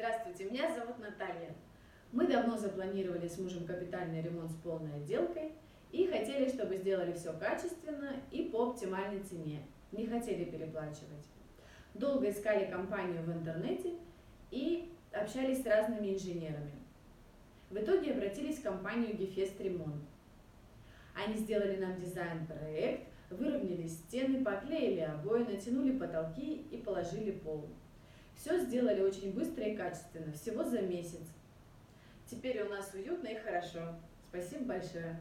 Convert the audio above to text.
Здравствуйте, меня зовут Наталья. Мы давно запланировали с мужем капитальный ремонт с полной отделкой и хотели, чтобы сделали все качественно и по оптимальной цене. Не хотели переплачивать. Долго искали компанию в интернете и общались с разными инженерами. В итоге обратились в компанию Гефест Ремонт. Они сделали нам дизайн-проект, выровняли стены, поклеили обои, натянули потолки и положили пол. Все сделали очень быстро и качественно, всего за месяц. Теперь у нас уютно и хорошо. Спасибо большое.